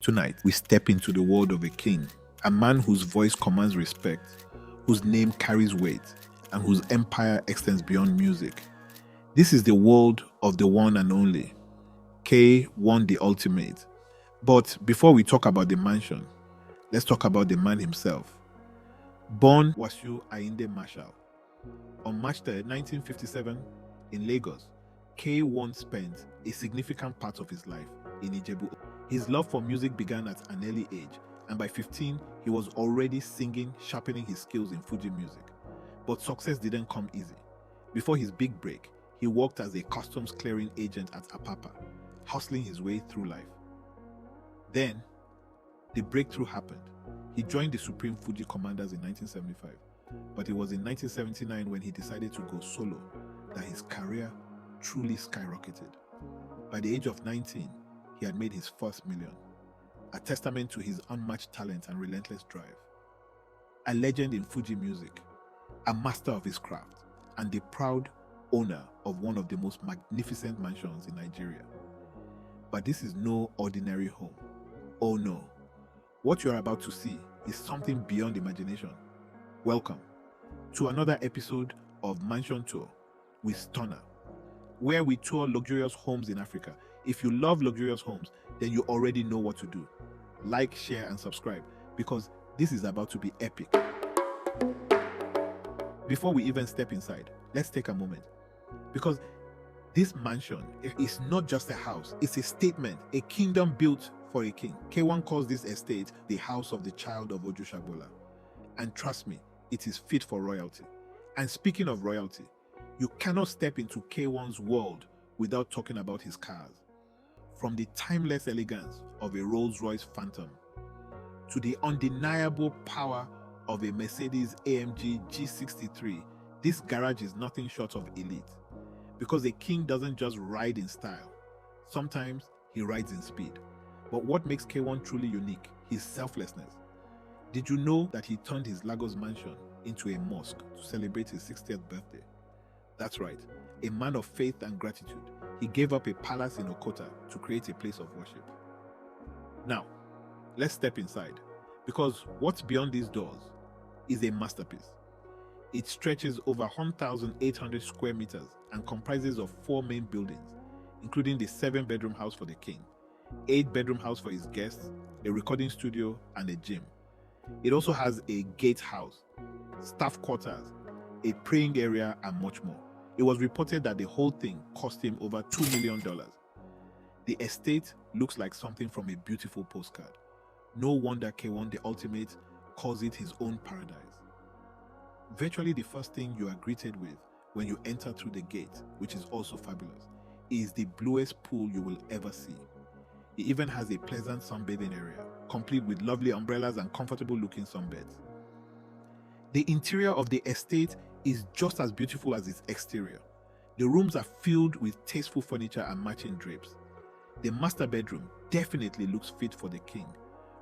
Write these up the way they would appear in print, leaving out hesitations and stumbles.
Tonight, we step into the world of a king, a man whose voice commands respect, whose name carries weight, and whose empire extends beyond music. This is the world of the one and only, K1 the Ultimate. But before we talk about the mansion, let's talk about the man himself. Born Wasiu Ayinde Marshal. On March 3rd, 1957, in Lagos, K1 spent a significant part of his life in Ijebu Ode. His love for music began at an early age, and by 15, he was already singing, sharpening his skills in Fuji music. But success didn't come easy. Before his big break, he worked as a customs clearing agent at Apapa, hustling his way through life. Then, the breakthrough happened. He joined the Supreme Fuji Commanders in 1975, but it was in 1979 when he decided to go solo that his career truly skyrocketed. By the age of 19, he had made his first million, a testament to his unmatched talent and relentless drive. A legend in Fuji music, a master of his craft, and the proud owner of one of the most magnificent mansions in Nigeria. But this is no ordinary home. Oh no. What you are about to see is something beyond imagination. Welcome to another episode of Mansion Tour with Stunner, where we tour luxurious homes in Africa. If you love luxurious homes, then you already know what to do. Like, share, and subscribe, because this is about to be epic. Before we even step inside, let's take a moment, because this mansion is not just a house, it's a statement, a kingdom built for a king. K1 calls this estate the house of the child of Ojúṣàgbọ́lá. And trust me, it is fit for royalty. And speaking of royalty, you cannot step into K1's world without talking about his cars. From the timeless elegance of a Rolls-Royce Phantom to the undeniable power of a Mercedes-AMG G63, this garage is nothing short of elite. Because a king doesn't just ride in style. Sometimes he rides in speed. But what makes K1 truly unique? His selflessness. Did you know that he turned his Lagos mansion into a mosque to celebrate his 60th birthday? That's right, a man of faith and gratitude. He gave up a palace in Okota to create a place of worship. Now, let's step inside, because what's beyond these doors is a masterpiece. It stretches over 1,800 square meters and comprises of 4 main buildings, including the 7-bedroom house for the king, 8-bedroom house for his guests, a recording studio, and a gym. It also has a gatehouse, staff quarters, a praying area, and much more. It was reported that the whole thing cost him over $2 million. The estate looks like something from a beautiful postcard. No wonder K1 the Ultimate calls it his own paradise. Virtually the first thing you are greeted with when you enter through the gate, which is also fabulous, is the bluest pool you will ever see. It even has a pleasant sunbathing area, complete with lovely umbrellas and comfortable looking sunbeds. The interior of the estate is just as beautiful as its exterior. The rooms are filled with tasteful furniture and matching drapes. The master bedroom definitely looks fit for the king,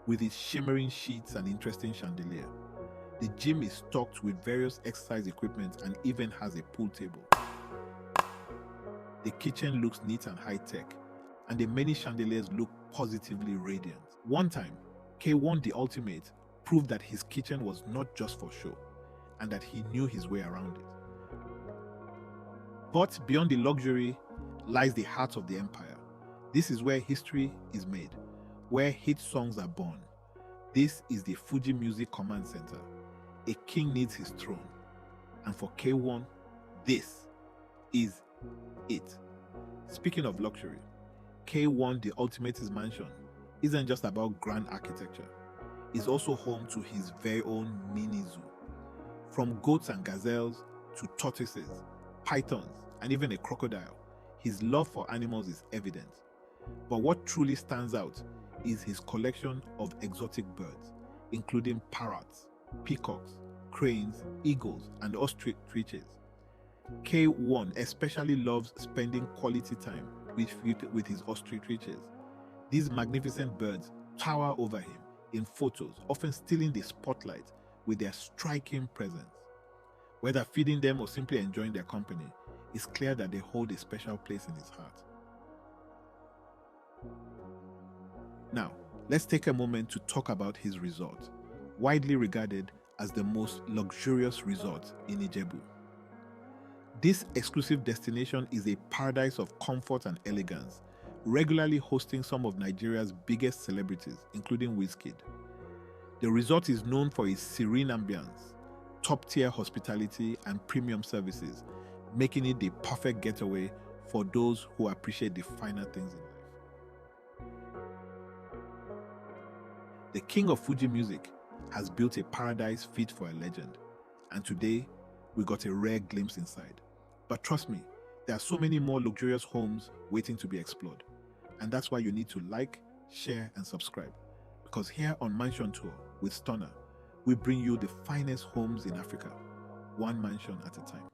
with its shimmering sheets and interesting chandelier. The gym is stocked with various exercise equipment and even has a pool table. The kitchen looks neat and high-tech, and the many chandeliers look positively radiant. One time, K1 the Ultimate proved that his kitchen was not just for show, and that he knew his way around it. But beyond the luxury lies the heart of the empire. This is where history is made, where hit songs are born. This is the Fuji Music Command Center. A king needs his throne, and for K1, this is it. Speaking of luxury, K1 the Ultimate's mansion isn't just about grand architecture. It's also home to his very own mini zoo. From goats and gazelles to tortoises, pythons, and even a crocodile, his love for animals is evident. But what truly stands out is his collection of exotic birds, including parrots, peacocks, cranes, eagles, and ostriches. K1 especially loves spending quality time with his ostriches. These magnificent birds tower over him in photos, often stealing the spotlight with their striking presence. Whether feeding them or simply enjoying their company, it's clear that they hold a special place in his heart. Now, let's take a moment to talk about his resort, widely regarded as the most luxurious resort in Ijebu. This exclusive destination is a paradise of comfort and elegance, regularly hosting some of Nigeria's biggest celebrities, including Wizkid. The resort is known for its serene ambience, top-tier hospitality, and premium services, making it the perfect getaway for those who appreciate the finer things in life. The king of Fuji music has built a paradise fit for a legend, and today we got a rare glimpse inside. But trust me, there are so many more luxurious homes waiting to be explored, and that's why you need to like, share, and subscribe, because here on Mansion Tour with Stunner, we bring you the finest homes in Africa, one mansion at a time.